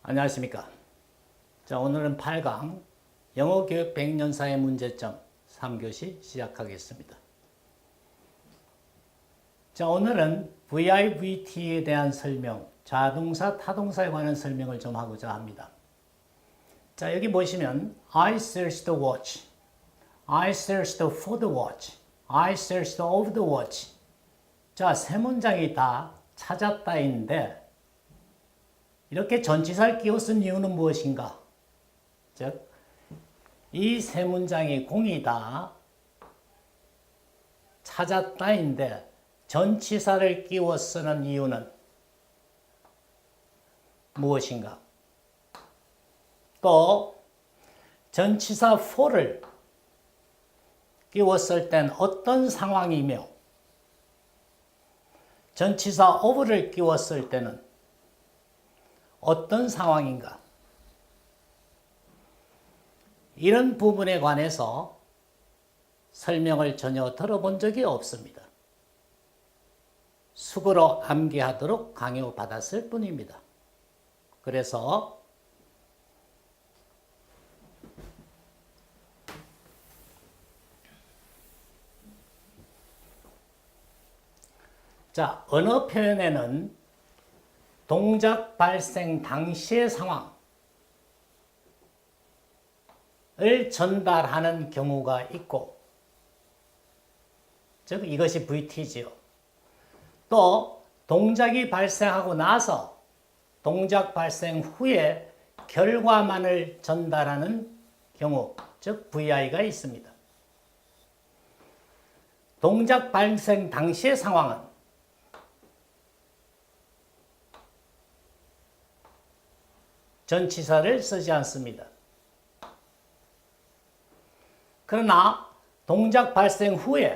안녕하십니까. 자, 오늘은 8강 영어교육 100년사의 문제점 3교시 시작하겠습니다. 자, 오늘은 VIVT에 대한 설명, 자동사, 타동사에 관한 설명을 좀 하고자 합니다. 자, 여기 보시면 I searched the watch, I searched for the watch, I searched of the watch. 자, 세 문장이 다 찾았다인데 이렇게 전치사를 끼워 쓴 이유는 무엇인가? 즉, 이 세 문장이 공이다 찾았다인데 전치사를 끼워 쓰는 이유는 무엇인가? 또 전치사 for를 끼워 쓸 땐 어떤 상황이며 전치사 of를 끼워 쓸 때는 어떤 상황인가? 이런 부분에 관해서 설명을 전혀 들어본 적이 없습니다. 수고로 암기하도록 강요받았을 뿐입니다. 그래서 자, 언어 표현에는 동작 발생 당시의 상황을 전달하는 경우가 있고, 즉 이것이 VT지요. 또 동작이 발생하고 나서 동작 발생 후에 결과만을 전달하는 경우, 즉 VI가 있습니다. 동작 발생 당시의 상황은 전치사를 쓰지 않습니다. 그러나 동작 발생 후에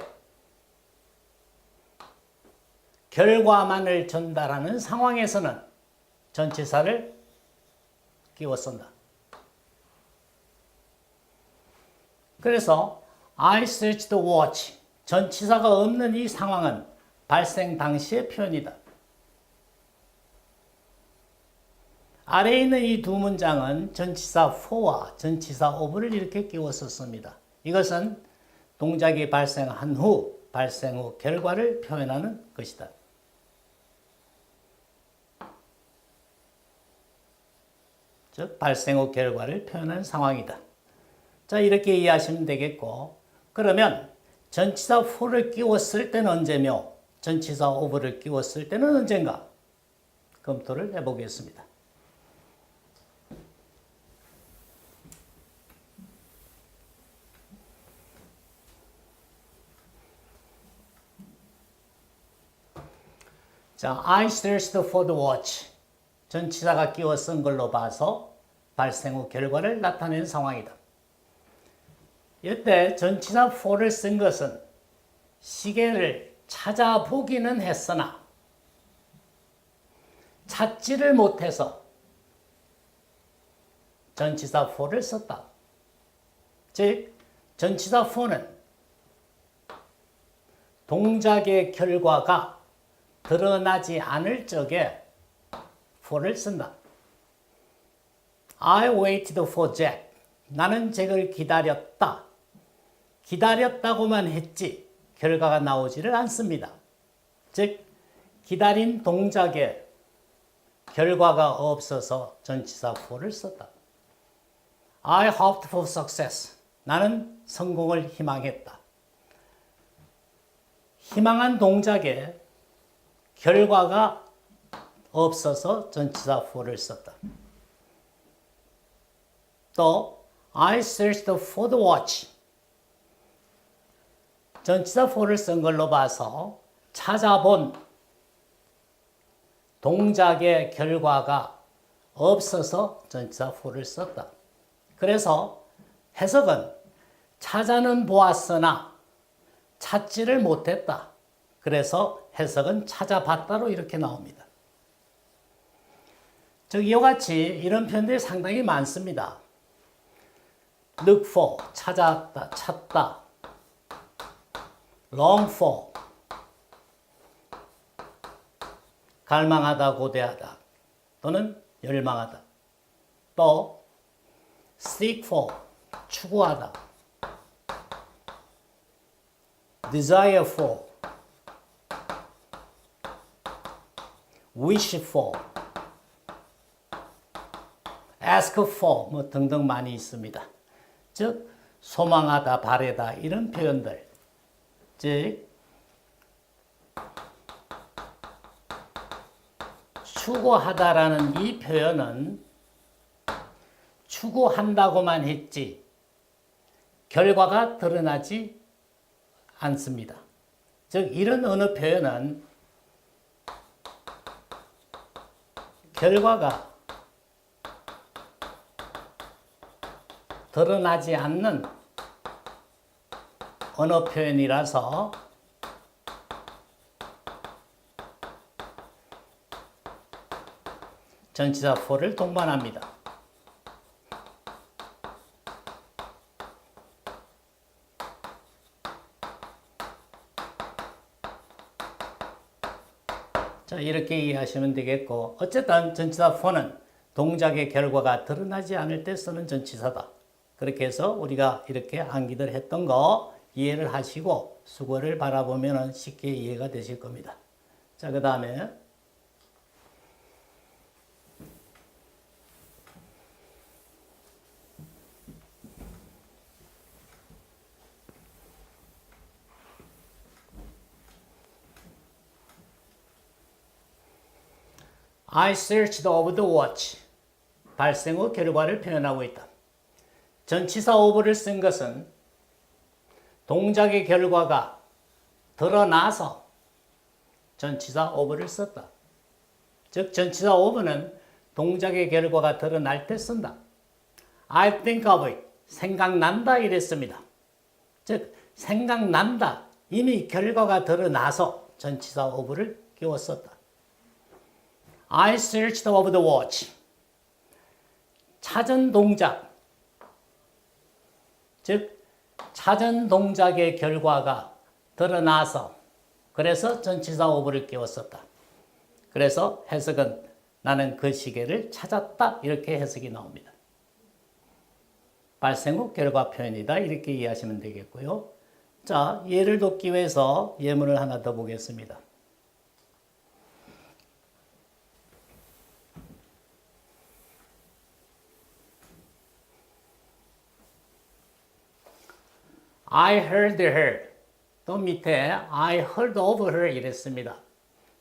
결과만을 전달하는 상황에서는 전치사를 끼워 쓴다. 그래서 I searched the watch, 전치사가 없는 이 상황은 발생 당시의 표현이다. 아래에 있는 이 두 문장은 전치사 for와 전치사 of를 이렇게 끼워 썼습니다. 이것은 동작이 발생한 후, 발생 후 결과를 표현하는 것이다. 즉, 발생 후 결과를 표현하는 상황이다. 자, 이렇게 이해하시면 되겠고, 그러면 전치사 for를 끼워 쓸 때는 언제며 전치사 of를 끼워 쓸 때는 언젠가? 검토를 해보겠습니다. 자, I searched for the watch. 전치사가 끼워 쓴 걸로 봐서 발생 후 결과를 나타내는 상황이다. 이때 전치사 for를 쓴 것은 시계를 찾아보기는 했으나 찾지를 못해서 전치사 for를 썼다. 즉, 전치사 for는 동작의 결과가 드러나지 않을 적에 for를 쓴다. I waited for Jack. 나는 잭을 기다렸다. 기다렸다고만 했지 결과가 나오지를 않습니다. 즉, 기다린 동작에 결과가 없어서 전치사 for를 썼다. I hoped for success. 나는 성공을 희망했다. 희망한 동작에 결과가 없어서 전치사 for를 썼다. 또 I searched for the watch. 전치사 for를 쓴 걸로 봐서 찾아본 동작의 결과가 없어서 전치사 for를 썼다. 그래서 해석은 찾아는 보았으나 찾지를 못했다. 그래서 해석은 찾아봤다로 이렇게 나옵니다. 즉, 이와 같이 이런 표현들이 상당히 많습니다. look for, 찾았다, 찾다. long for, 갈망하다, 고대하다. 또는 열망하다. 또 seek for, 추구하다. desire for, wish for, ask for 뭐 등등 많이 있습니다. 즉 소망하다, 바래다 이런 표현들. 즉 추구하다라는 이 표현은 추구한다고만 했지 결과가 드러나지 않습니다. 즉 이런 언어 표현은 결과가 드러나지 않는 언어 표현이라서 전치사 for를 동반합니다. 자, 이렇게 이해하시면 되겠고, 어쨌든 전치사 for는 동작의 결과가 드러나지 않을 때 쓰는 전치사다. 그렇게 해서 우리가 이렇게 암기들 했던 거 이해를 하시고 수거를 바라보면 쉽게 이해가 되실 겁니다. 자, 그 다음에 I searched over the watch. 발생 후 결과를 표현하고 있다. 전치사 over를 쓴 것은 동작의 결과가 드러나서 전치사 over를 썼다. 즉 전치사 over는 동작의 결과가 드러날 때 쓴다. I think of it. 생각난다 이랬습니다. 즉 생각난다. 이미 결과가 드러나서 전치사 over를 끼워 썼다. I searched over the watch. 찾은 동작. 즉 찾은 동작의 결과가 드러나서 그래서 전치사 over를 끼워 썼다. 그래서 해석은 나는 그 시계를 찾았다 이렇게 해석이 나옵니다. 발생 후 결과 표현이다 이렇게 이해하시면 되겠고요. 자, 예를 돕기 위해서 예문을 하나 더 보겠습니다. I heard her. 또 밑에 I heard of her 이랬습니다.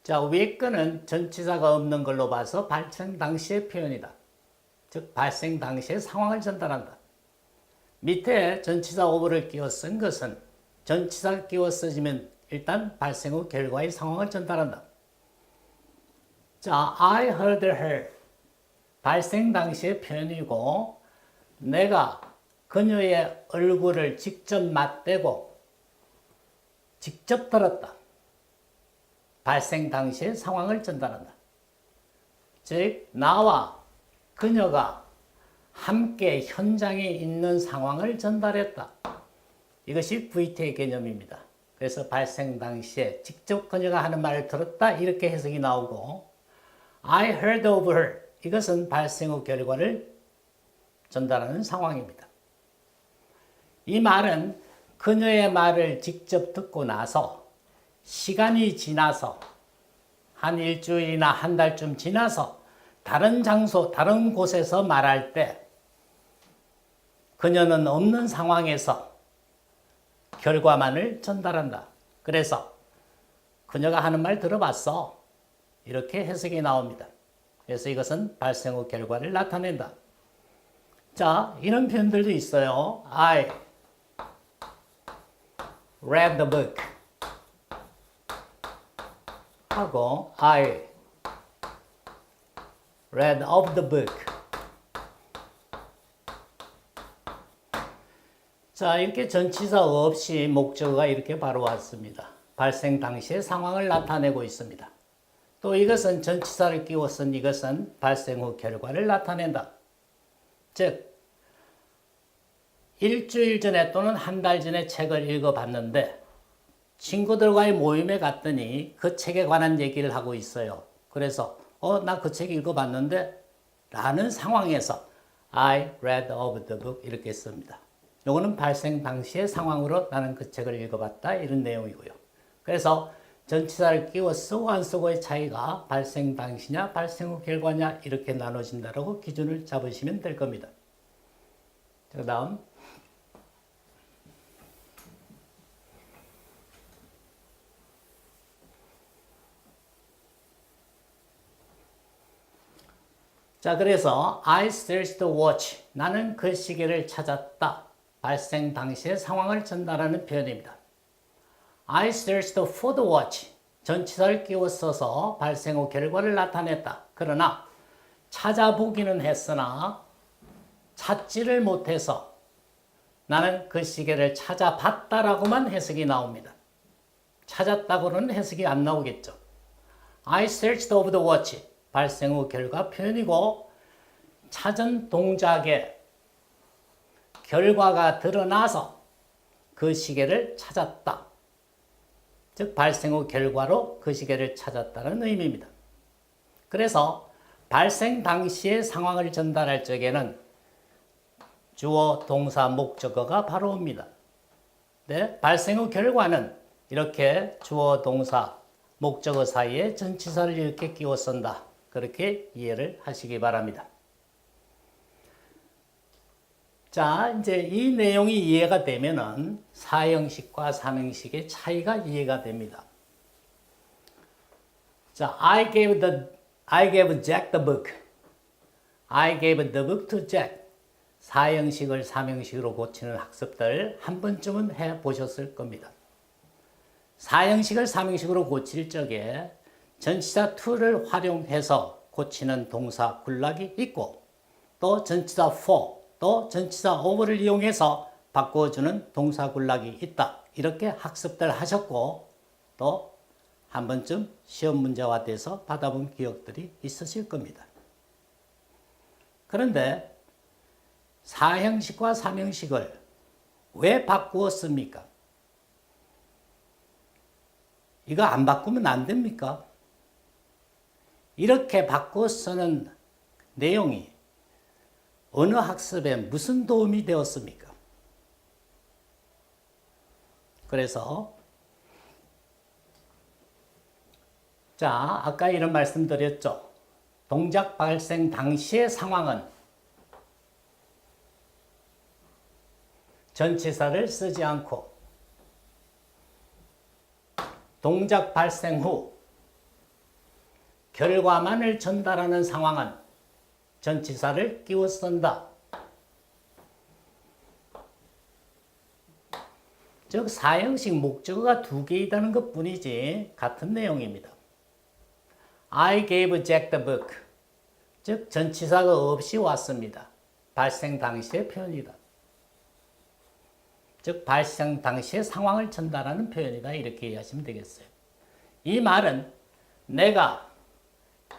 자, 위에 거는 전치사가 없는 걸로 봐서 발생 당시의 표현이다. 즉 발생 당시의 상황을 전달한다. 밑에 전치사 of를 끼워 쓴 것은 전치사를 끼워 쓰지면 일단 발생 후 결과의 상황을 전달한다. 자, I heard her. 발생 당시의 표현이고 내가 그녀의 얼굴을 직접 맞대고 직접 들었다. 발생 당시의 상황을 전달한다. 즉 나와 그녀가 함께 현장에 있는 상황을 전달했다. 이것이 VT의 개념입니다. 그래서 발생 당시에 직접 그녀가 하는 말을 들었다 이렇게 해석이 나오고 I heard of her 이것은 발생 후 결과를 전달하는 상황입니다. 이 말은 그녀의 말을 직접 듣고 나서 시간이 지나서 한 일주일이나 한 달쯤 지나서 다른 장소, 다른 곳에서 말할 때 그녀는 없는 상황에서 결과만을 전달한다. 그래서 그녀가 하는 말 들어봤어. 이렇게 해석이 나옵니다. 그래서 이것은 발생 후 결과를 나타낸다. 자, 이런 표현들도 있어요. I read the book 하고 I read of the book. 자, 이렇게 전치사 없이 목적어가 이렇게 바로 왔습니다. 발생 당시의 상황을 나타내고 있습니다. 또 이것은 전치사를 끼워 쓴 이것은 발생 후 결과를 나타낸다. 즉 일주일 전에 또는 한 달 전에 책을 읽어봤는데 친구들과의 모임에 갔더니 그 책에 관한 얘기를 하고 있어요. 그래서 나 그 책 읽어봤는데 라는 상황에서 I read of the book 이렇게 씁니다. 요거는 발생 당시의 상황으로 나는 그 책을 읽어봤다 이런 내용이고요. 그래서 전치사를 끼워 쓰고 안 쓰고의 차이가 발생 당시냐 발생 후 결과냐 이렇게 나눠진다라고 기준을 잡으시면 될 겁니다. 그 다음 자, 그래서 I searched the watch. 나는 그 시계를 찾았다. 발생 당시의 상황을 전달하는 표현입니다. I searched for the watch. 전치사를 끼워 써서 발생 후 결과를 나타냈다. 그러나 찾아보기는 했으나 찾지를 못해서 나는 그 시계를 찾아봤다라고만 해석이 나옵니다. 찾았다고는 해석이 안 나오겠죠. I searched over the watch. 발생 후 결과 표현이고 찾은 동작의 결과가 드러나서 그 시계를 찾았다. 즉 발생 후 결과로 그 시계를 찾았다는 의미입니다. 그래서 발생 당시의 상황을 전달할 적에는 주어, 동사, 목적어가 바로 옵니다. 네, 발생 후 결과는 이렇게 주어, 동사, 목적어 사이에 전치사를 이렇게 끼워 쓴다. 그렇게 이해를 하시기 바랍니다. 자, 이제 이 내용이 이해가 되면은 사형식과 삼형식의 차이가 이해가 됩니다. 자, I gave Jack the book. I gave the book to Jack. 사형식을 삼형식으로 고치는 학습들 한 번쯤은 해 보셨을 겁니다. 사형식을 삼형식으로 고칠 적에 전치사 to를 활용해서 고치는 동사 군락이 있고 또 전치사 for, 또 전치사 over를 이용해서 바꿔주는 동사 군락이 있다. 이렇게 학습들 하셨고 또 한 번쯤 시험 문제와 돼서 받아본 기억들이 있으실 겁니다. 그런데 사형식과 삼형식을 왜 바꾸었습니까? 이거 안 바꾸면 안 됩니까? 이렇게 바꿔 쓰는 내용이 언어 학습에 무슨 도움이 되었습니까? 그래서 자, 아까 이런 말씀 드렸죠. 동작 발생 당시의 상황은 전치사를 쓰지 않고 동작 발생 후 결과만을 전달하는 상황은 전치사를 끼워 쓴다. 즉 사형식 목적어가 두 개 있다는 것 뿐이지 같은 내용입니다. I gave Jack the book. 즉 전치사가 없이 왔습니다. 발생 당시의 표현이다. 즉 발생 당시의 상황을 전달하는 표현이다. 이렇게 이해하시면 되겠어요. 이 말은 내가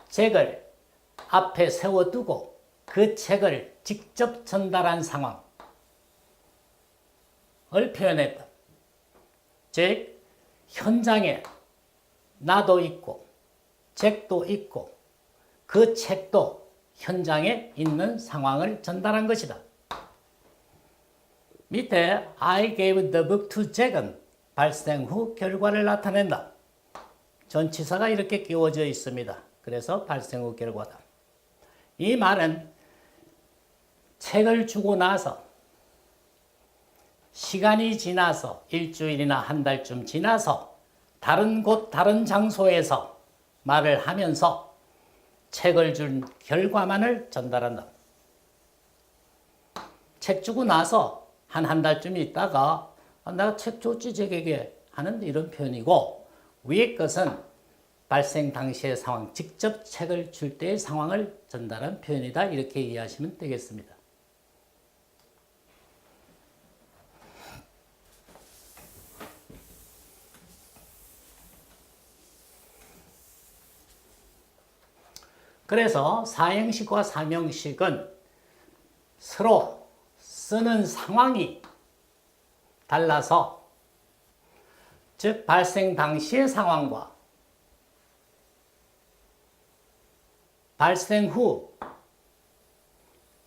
책을 앞에 세워두고 그 책을 직접 전달한 상황을 표현했다. 즉 현장에 나도 있고 책도 있고 그 책도 현장에 있는 상황을 전달한 것이다. 밑에 I gave the book to Jack은 발생 후 결과를 나타낸다. 전치사가 이렇게 끼워져 있습니다. 그래서 발생 후 결과다. 이 말은 책을 주고 나서 시간이 지나서 일주일이나 한 달쯤 지나서 다른 곳 다른 장소에서 말을 하면서 책을 준 결과만을 전달한다. 책 주고 나서 한 달쯤 있다가 내가 책 줬지 잭에게 하는 이런 표현이고 위의 것은 발생 당시의 상황, 직접 책을 줄 때의 상황을 전달한 표현이다. 이렇게 이해하시면 되겠습니다. 그래서 사형식과 삼형식은 서로 쓰는 상황이 달라서 즉 발생 당시의 상황과 발생 후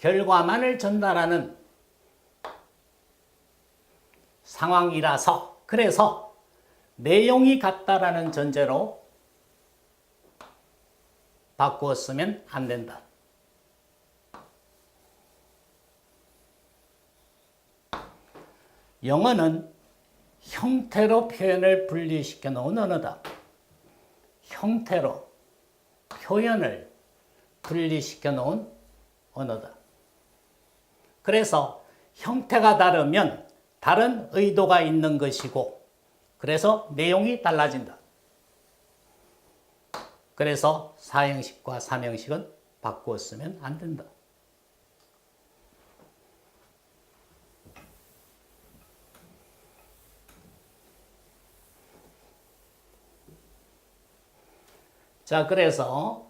결과만을 전달하는 상황이라서, 그래서 내용이 같다라는 전제로 바꾸어 쓰면 안 된다. 영어는 형태로 표현을 분리시켜 놓은 언어다. 형태로 표현을 분리시켜 놓은 언어다. 그래서 형태가 다르면 다른 의도가 있는 것이고, 그래서 내용이 달라진다. 그래서 사형식과 삼형식은 바꾸어 쓰면 안 된다. 자, 그래서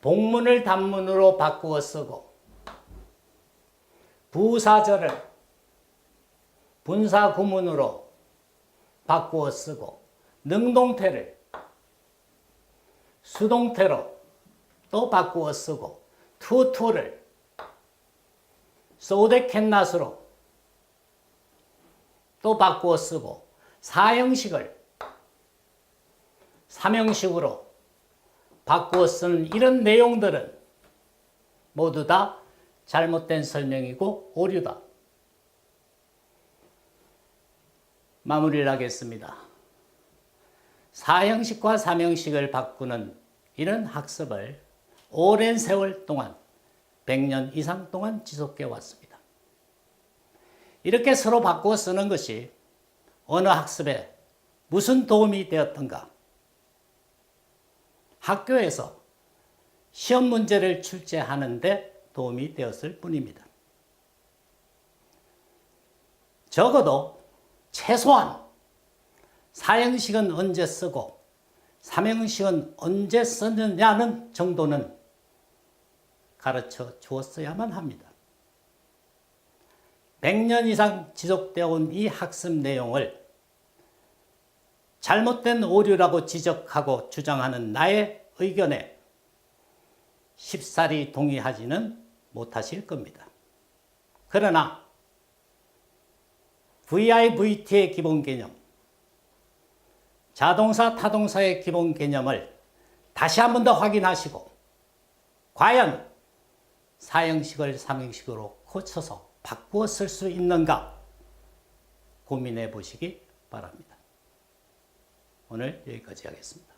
복문을 단문으로 바꾸어 쓰고 부사절을 분사 구문으로 바꾸어 쓰고 능동태를 수동태로 또 바꾸어 쓰고 투를 소데캔낫으로 또 바꾸어 쓰고 사형식을 삼형식으로 바꾸어 쓰는 이런 내용들은 모두 다 잘못된 설명이고 오류다. 마무리를 하겠습니다. 사형식과 삼형식을 바꾸는 이런 학습을 오랜 세월 동안 100년 이상 동안 지속해 왔습니다. 이렇게 서로 바꾸어 쓰는 것이 언어 학습에 무슨 도움이 되었던가? 학교에서 시험 문제를 출제하는 데 도움이 되었을 뿐입니다. 적어도 최소한 사형식은 언제 쓰고 삼형식은 언제 쓰느냐는 정도는 가르쳐 주었어야만 합니다. 100년 이상 지속되어 온 이 학습 내용을 잘못된 오류라고 지적하고 주장하는 나의 의견에 쉽사리 동의하지는 못하실 겁니다. 그러나 VIVT의 기본 개념, 자동사, 타동사의 기본 개념을 다시 한 번 더 확인하시고 과연 사형식을 삼형식으로 고쳐서 바꾸어 쓸 수 있는가 고민해 보시기 바랍니다. 오늘 여기까지 하겠습니다.